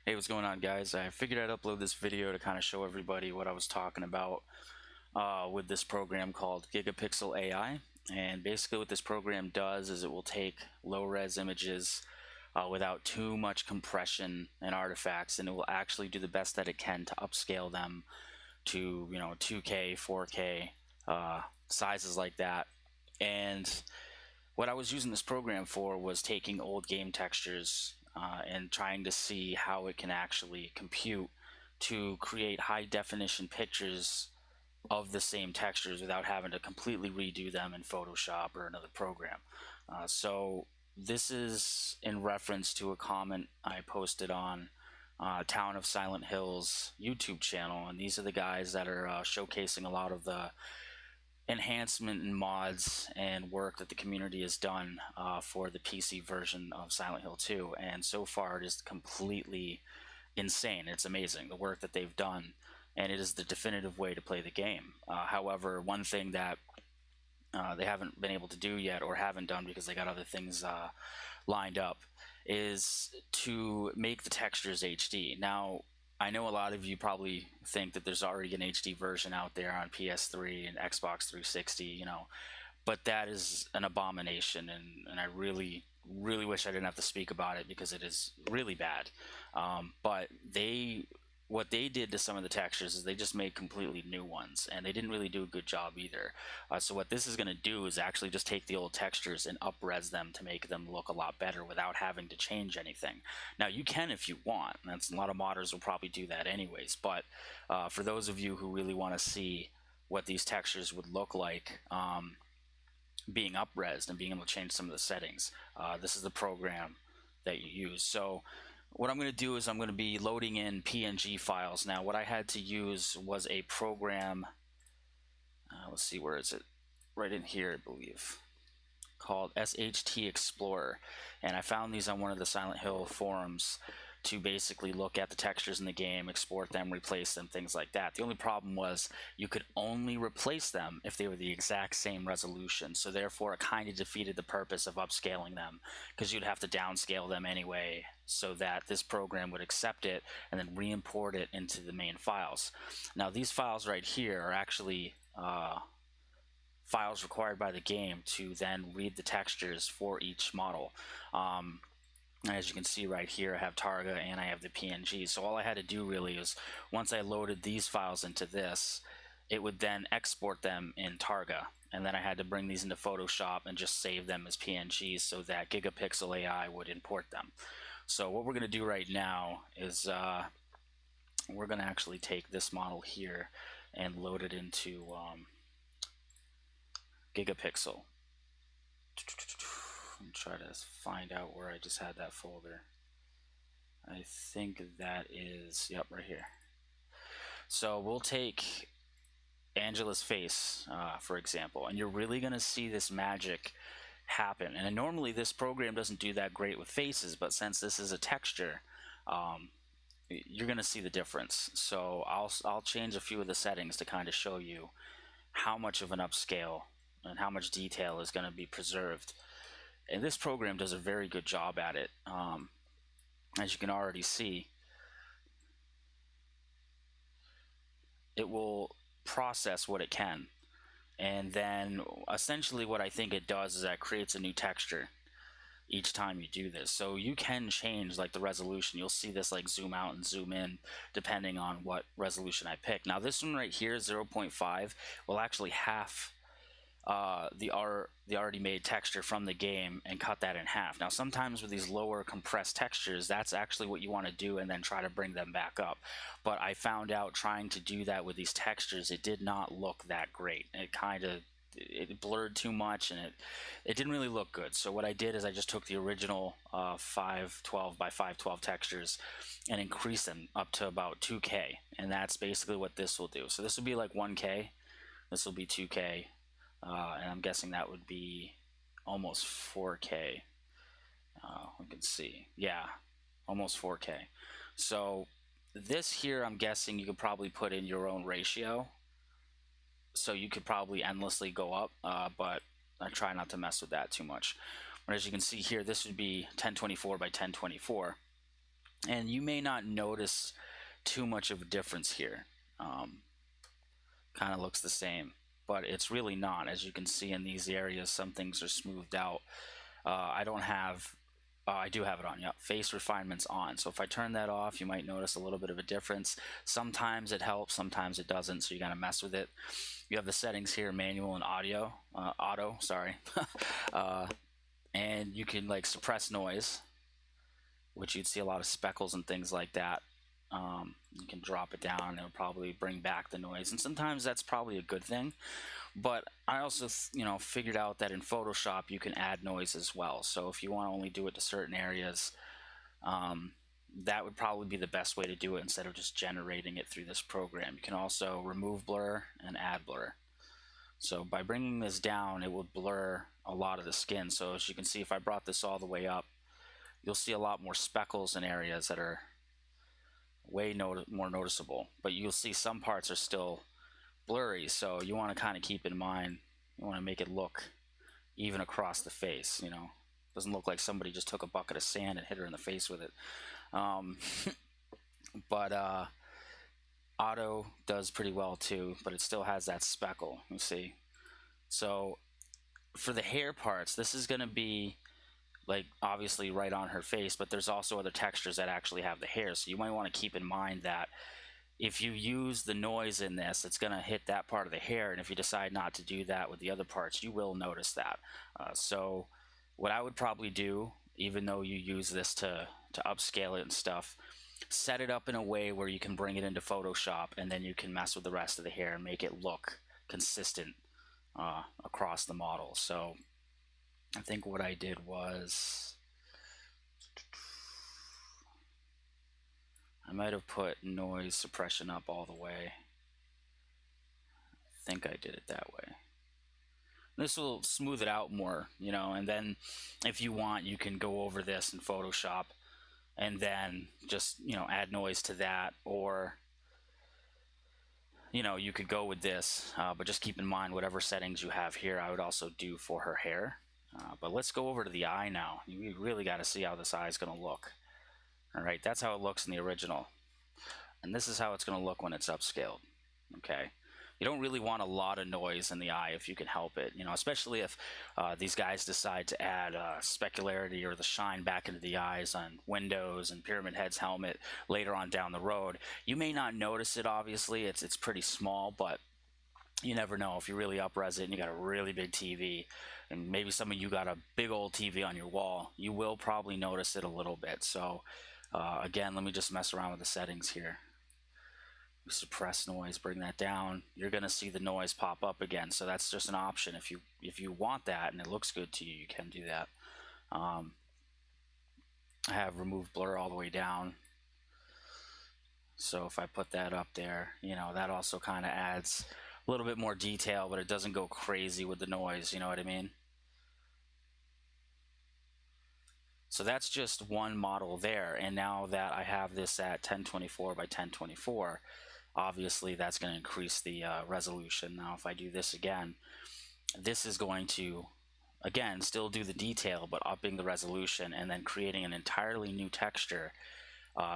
Hey, what's going on, guys? I figured I'd upload this video to kind of show everybody what I was talking about with this program called Gigapixel AI. And basically what this program does is it will take low-res images without too much compression and artifacts, and it will actually do the best that it can to upscale them to, 2K, 4K, sizes like that. And what I was using this program for was taking old game textures and trying to see how it can actually compute to create high definition pictures of the same textures without having to completely redo them in Photoshop or another program. So this is in reference to a comment I posted on Town of Silent Hill's YouTube channel, and these are the guys that are showcasing a lot of the enhancement and mods and work that the community has done for the PC version of Silent Hill 2, and so far it is completely insane. It's amazing the work that they've done, and it is the definitive way to play the game. However, one thing that they haven't been able to do yet, or haven't done because they got other things lined up, is to make the textures HD. Now, I know a lot of you probably think that there's already an HD version out there on PS3 and Xbox 360, but that is an abomination, and I really, really wish I didn't have to speak about it because it is really bad. But what they did to some of the textures is they just made completely new ones, and they didn't really do a good job either. So what this is going to do is actually just take the old textures and up-res them to make them look a lot better without having to change anything. Now you can if you want. That's, a lot of modders will probably do that anyways, but for those of you who really want to see what these textures would look like being up-resed and being able to change some of the settings, this is the program that you use. So what I'm going to do is I'm going to be loading in PNG files. Now what I had to use was a program, let's see, where is it? Right in here, I believe, called SHT Explorer, and I found these on one of the Silent Hill forums to basically look at the textures in the game, export them, replace them, things like that. The only problem was you could only replace them if they were the exact same resolution, so therefore it kind of defeated the purpose of upscaling them, because you'd have to downscale them anyway so that this program would accept it and then re-import it into the main files. Now these files right here are actually files required by the game to then read the textures for each model. As you can see right here, I have Targa and I have the PNG. So all I had to do really is, once I loaded these files into this, it would then export them in Targa. And then I had to bring these into Photoshop and just save them as PNGs so that Gigapixel AI would import them. So what we're going to do right now is we're going to actually take this model here and load it into Gigapixel. And try to find out where I just had that folder. I think that is, yep, right here. So we'll take Angela's face, for example, and you're really going to see this magic happen. And normally this program doesn't do that great with faces, but since this is a texture, you're going to see the difference. So I'll change a few of the settings to kind of show you how much of an upscale and how much detail is going to be preserved. And this program does a very good job at it. As you can already see, it will process what it can, and then essentially what I think it does is that it creates a new texture each time you do this. So you can change like the resolution. You'll see this like zoom out and zoom in depending on what resolution I pick. Now this one right here, 0.5, will actually half the already made texture from the game and cut that in half. Now sometimes with these lower compressed textures, that's actually what you want to do and then try to bring them back up. But I found out trying to do that with these textures, it did not look that great. It blurred too much, and it didn't really look good. So what I did is I just took the original 512 by 512 textures and increased them up to about 2K, and that's basically what this will do. So this will be like 1K, this will be 2K, and I'm guessing that would be almost 4K. We can see, yeah, almost 4K. So this here, I'm guessing you could probably put in your own ratio. So you could probably endlessly go up, but I try not to mess with that too much. But as you can see here, this would be 1024 by 1024. And you may not notice too much of a difference here. Um, Kind of looks the same, but it's really not. As you can see in these areas, some things are smoothed out. I don't have, I do have it on, yeah, face refinement's on. So if I turn that off, you might notice a little bit of a difference. Sometimes it helps, sometimes it doesn't, so you gotta mess with it. You have the settings here, manual and auto, sorry. uh, and you can like suppress noise, which you'd see a lot of speckles and things like that. You can drop it down and it'll probably bring back the noise, and sometimes that's probably a good thing. But I also figured out that in Photoshop you can add noise as well, so if you want to only do it to certain areas, that would probably be the best way to do it instead of just generating it through this program. You can also remove blur and add blur. So by bringing this down, it will blur a lot of the skin. So as you can see, if I brought this all the way up, you'll see a lot more speckles in areas that are way more noticeable, but you'll see some parts are still blurry. So you want to kind of keep in mind, you want to make it look even across the face. Doesn't look like somebody just took a bucket of sand and hit her in the face with it. But auto does pretty well too, but it still has that speckle, you see. So for the hair parts, this is going to be like obviously right on her face, but there's also other textures that actually have the hair, so you might want to keep in mind that if you use the noise in this, it's going to hit that part of the hair, and if you decide not to do that with the other parts, you will notice that. So what I would probably do, even though you use this to upscale it and stuff, set it up in a way where you can bring it into Photoshop, and then you can mess with the rest of the hair and make it look consistent across the model. So I think what I did was, I might have put noise suppression up all the way. I think I did it that way. This will smooth it out more, and then if you want, you can go over this in Photoshop and then just, add noise to that, or you could go with this, but just keep in mind whatever settings you have here, I would also do for her hair. But let's go over to the eye now. You really got to see how this eye is going to look. All right, that's how it looks in the original, and this is how it's going to look when it's upscaled. Okay, you don't really want a lot of noise in the eye if you can help it, especially if these guys decide to add specularity or the shine back into the eyes on Windows and Pyramid Head's helmet later on down the road. You may not notice it, obviously, it's pretty small, but you never know. If you really up-res it and you got a really big TV, and maybe some of you got a big old TV on your wall, you will probably notice it a little bit. So again, let me just mess around with the settings here. Suppress noise, bring that down. You're going to see the noise pop up again, so that's just an option. If you want that and it looks good to you, you can do that. I have remove blur all the way down, so if I put that up there, that also kind of adds a little bit more detail, but it doesn't go crazy with the noise, you know what I mean? So that's just one model there, and now that I have this at 1024 by 1024, obviously that's going to increase the resolution. Now if I do this again, this is going to again still do the detail, but upping the resolution and then creating an entirely new texture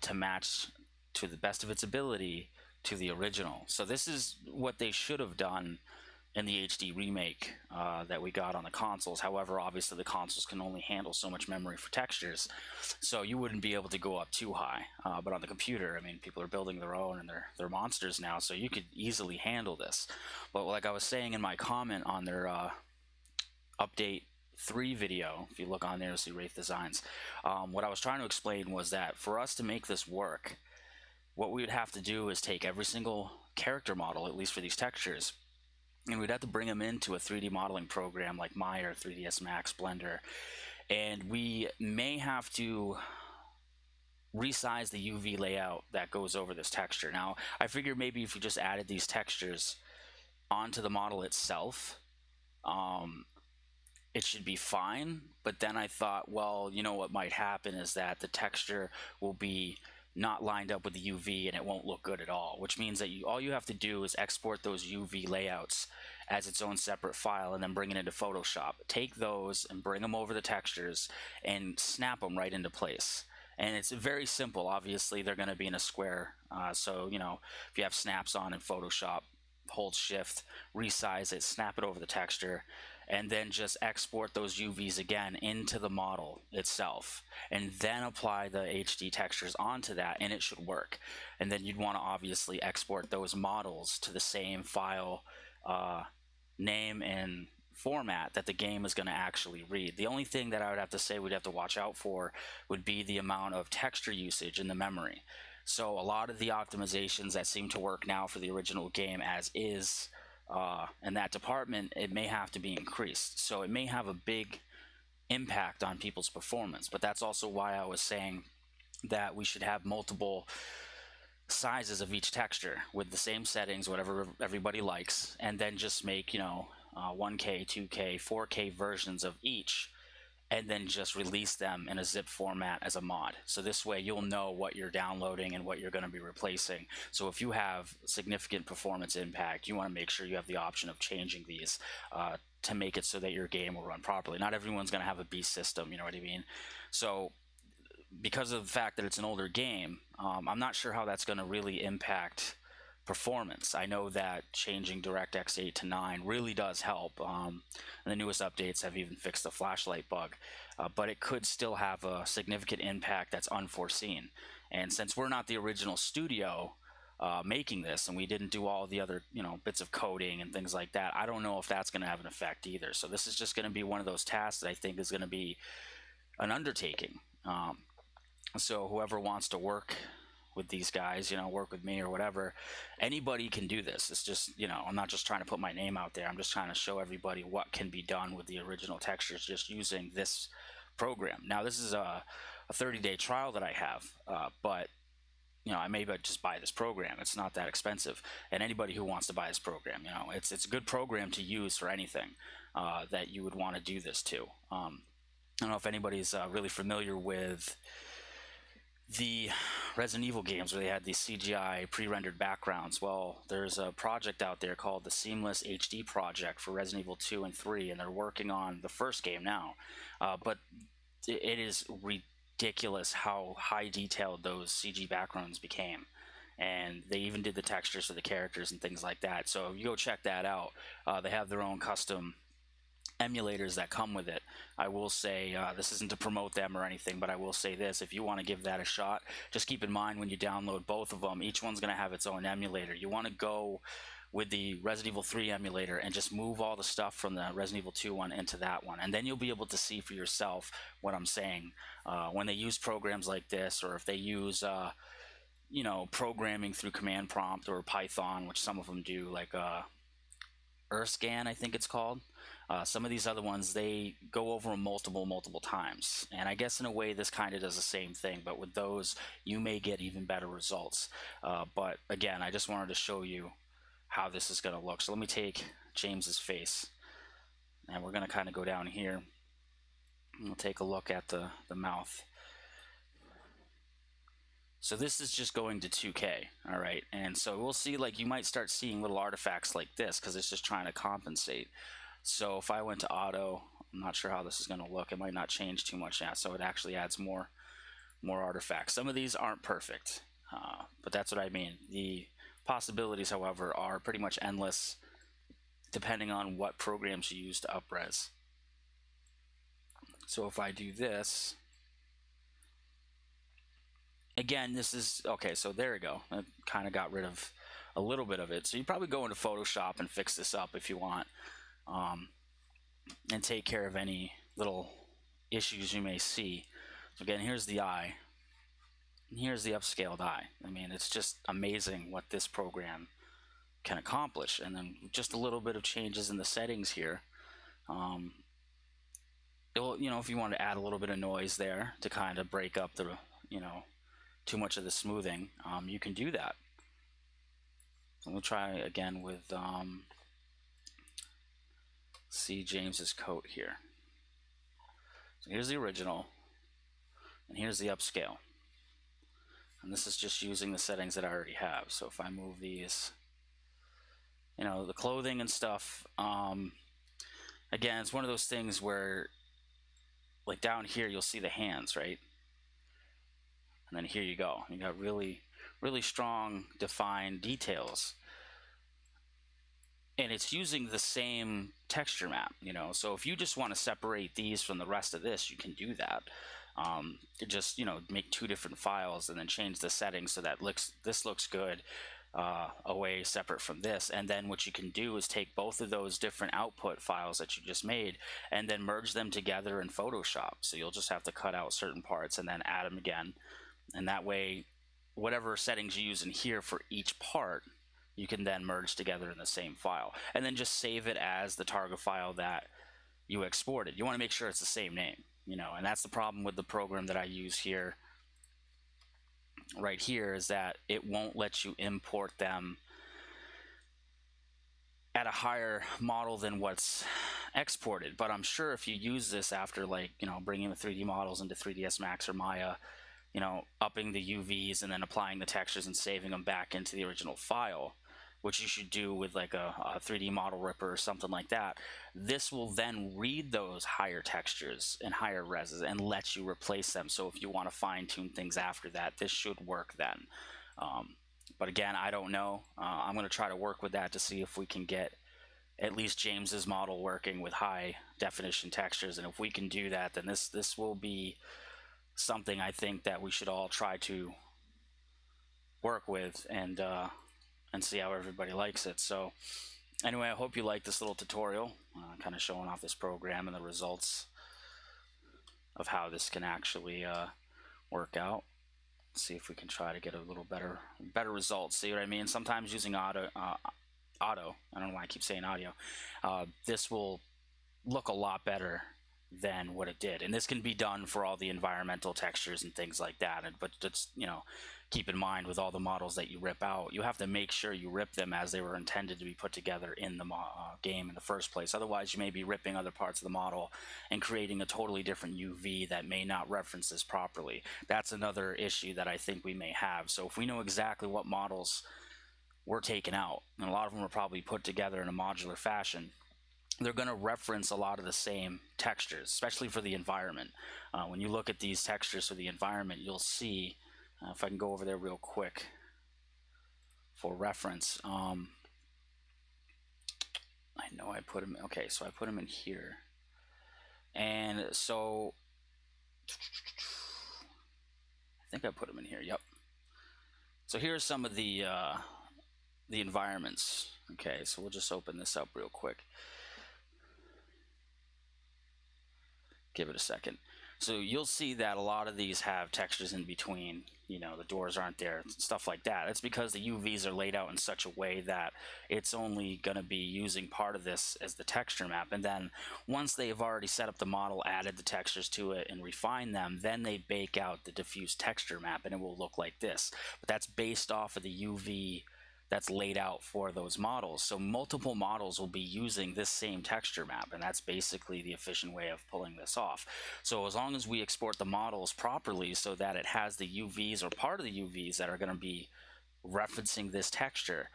to match to the best of its ability to the original. So this is what they should have done in the HD remake that we got on the consoles. However, obviously the consoles can only handle so much memory for textures, so you wouldn't be able to go up too high. But on the computer, I mean, people are building their own and they're monsters now, so you could easily handle this. But like I was saying in my comment on their update 3 video, if you look on there, you'll see Wraith Designs. What I was trying to explain was that for us to make this work, what we would have to do is take every single character model, at least for these textures, and we'd have to bring them into a 3D modeling program like Maya or 3ds Max, Blender, and we may have to resize the UV layout that goes over this texture. Now, I figured maybe if you just added these textures onto the model itself, it should be fine. But then I thought, well, what might happen is that the texture will be not lined up with the UV and it won't look good at all, which means that all you have to do is export those UV layouts as its own separate file and then bring it into Photoshop. Take those and bring them over the textures and snap them right into place. And it's very simple. Obviously, they're going to be in a square. So, if you have snaps on in Photoshop, hold shift, resize it, snap it over the texture, and then just export those UVs again into the model itself, and then apply the HD textures onto that, and it should work. And then you'd want to obviously export those models to the same file name and format that the game is going to actually read. The only thing that I would have to say we'd have to watch out for would be the amount of texture usage in the memory. So a lot of the optimizations that seem to work now for the original game as is, in that department, it may have to be increased. So it may have a big impact on people's performance. But that's also why I was saying that we should have multiple sizes of each texture with the same settings, whatever everybody likes, and then just make 1K, 2K, 4K versions of each, and then just release them in a zip format as a mod. So this way you'll know what you're downloading and what you're going to be replacing. So if you have significant performance impact, you want to make sure you have the option of changing these to make it so that your game will run properly. Not everyone's going to have a beast system, you know what I mean? So because of the fact that it's an older game, I'm not sure how that's going to really impact performance. I know that changing DirectX 8 to 9 really does help, and the newest updates have even fixed the flashlight bug, but it could still have a significant impact that's unforeseen. And since we're not the original studio making this, and we didn't do all the other bits of coding and things like that, I don't know if that's going to have an effect either. So this is just going to be one of those tasks that I think is going to be an undertaking. So whoever wants to work with these guys, work with me or whatever, anybody can do this. It's just, I'm not just trying to put my name out there. I'm just trying to show everybody what can be done with the original textures just using this program. Now, this is a 30-day trial that I have, but I may just buy this program. It's not that expensive. And anybody who wants to buy this program, it's a good program to use for anything that you would want to do this to. I don't know if anybody's really familiar with the Resident Evil games where they had these CGI pre-rendered backgrounds. Well, there's a project out there called the Seamless HD Project for Resident Evil 2 and 3, and they're working on the first game now. But it is ridiculous how high detailed those CG backgrounds became. And they even did the textures for the characters and things like that. So if you go check that out, they have their own custom emulators that come with it. I will say, this isn't to promote them or anything, but I will say this: if you want to give that a shot, just keep in mind when you download both of them, each one's going to have its own emulator. You want to go with the Resident Evil 3 emulator and just move all the stuff from the Resident Evil 2 one into that one, and then you'll be able to see for yourself what I'm saying. When they use programs like this, or if they use programming through command prompt or Python, which some of them do, like Upscaled, I think it's called. Some of these other ones, they go over them multiple times. And I guess in a way this kind of does the same thing, but with those you may get even better results. But again, I just wanted to show you how this is going to look. So let me take James's face, and we're going to kind of go down here, and we'll take a look at the mouth. So this is just going to 2K, all right? And so we'll see, like, you might start seeing little artifacts like this because it's just trying to compensate. So if I went to auto, I'm not sure how this is going to look. It might not change too much now, so it actually adds more artifacts. Some of these aren't perfect, but that's what I mean. The possibilities, however, are pretty much endless depending on what programs you use to up-res. So if I do this, again, this is okay. So there we go. I kind of got rid of a little bit of it. So you probably go into Photoshop and fix this up if you want, and take care of any little issues you may see. So again, here's the eye, and here's the upscaled eye. I mean, it's just amazing what this program can accomplish. And then just a little bit of changes in the settings here. It will, if you want to add a little bit of noise there to kind of break up the, too much of the smoothing, you can do that. So we'll try again with see James's coat here. So here's the original, and here's the upscale. And this is just using the settings that I already have. So if I move these, the clothing and stuff, again, it's one of those things where, like down here, you'll see the hands, right? And then here you go. You got really, really strong defined details. And it's using the same texture map, so if you just want to separate these from the rest of this, you can do that. Just make two different files and then change the settings so that this looks good away separate from this. And then what you can do is take both of those different output files that you just made and then merge them together in Photoshop. So you'll just have to cut out certain parts and then add them again, and that way whatever settings you use in here for each part, you can then merge together in the same file, and then just save it as the target file that you exported. You want to make sure it's the same name, and that's the problem with the program that I use here right here, is that it won't let you import them at a higher model than what's exported. But I'm sure if you use this after, like, bringing the 3D models into 3ds Max or Maya, upping the UVs and then applying the textures and saving them back into the original file, which you should do with like a 3D model ripper or something like that, this will then read those higher textures and higher reses and let you replace them. So if you want to fine tune things after that, this should work then. But again, I don't know. I'm going to try to work with that to see if we can get at least James's model working with high definition textures. And if we can do that, then this will be something I think that we should all try to work with and see how everybody likes it. So anyway, I hope you like this little tutorial, kind of showing off this program and the results of how this can actually work out. Let's see if we can try to get a little better results. See what I mean? Sometimes using auto, I don't know why I keep saying audio, this will look a lot better than what it did. And this can be done for all the environmental textures and things like that. But just, keep in mind, with all the models that you rip out, you have to make sure you rip them as they were intended to be put together in the game in the first place. Otherwise, you may be ripping other parts of the model and creating a totally different UV that may not reference this properly. That's another issue that I think we may have. So if we know exactly what models were taken out, and a lot of them are probably put together in a modular fashion, they're going to reference a lot of the same textures, especially for the environment. When you look at these textures for the environment, you'll see, if I can go over there real quick for reference. I know I put them, okay, so I put them in here. And so I think I put them in here, yep. So here's some of the environments. Okay, so we'll just open this up real quick. Give it a second. So you'll see that a lot of these have textures in between, the doors aren't there, stuff like that. It's because the UVs are laid out in such a way that it's only going to be using part of this as the texture map. And then once they've already set up the model, added the textures to it and refined them, then they bake out the diffuse texture map and it will look like this. But that's based off of the UV that's laid out for those models. So multiple models will be using this same texture map, and that's basically the efficient way of pulling this off. So as long as we export the models properly so that it has the UVs or part of the UVs that are going to be referencing this texture,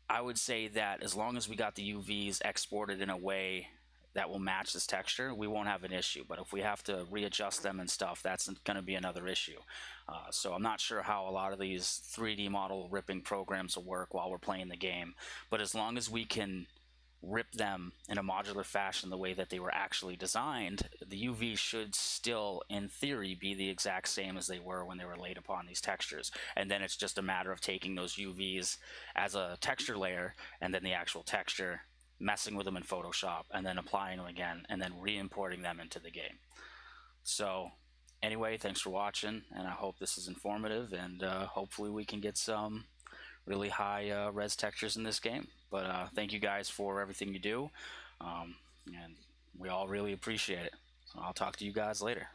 I would say that as long as we got the UVs exported in a way that will match this texture, we won't have an issue. But if we have to readjust them and stuff, that's going to be another issue. So I'm not sure how a lot of these 3D model ripping programs will work while we're playing the game. But as long as we can rip them in a modular fashion the way that they were actually designed, the UV should still, in theory, be the exact same as they were when they were laid upon these textures. And then it's just a matter of taking those UVs as a texture layer and then the actual texture, messing with them in Photoshop, and then applying them again, and then re-importing them into the game. So anyway, thanks for watching, and I hope this is informative, and hopefully we can get some really high res textures in this game. But thank you guys for everything you do, and we all really appreciate it. So I'll talk to you guys later.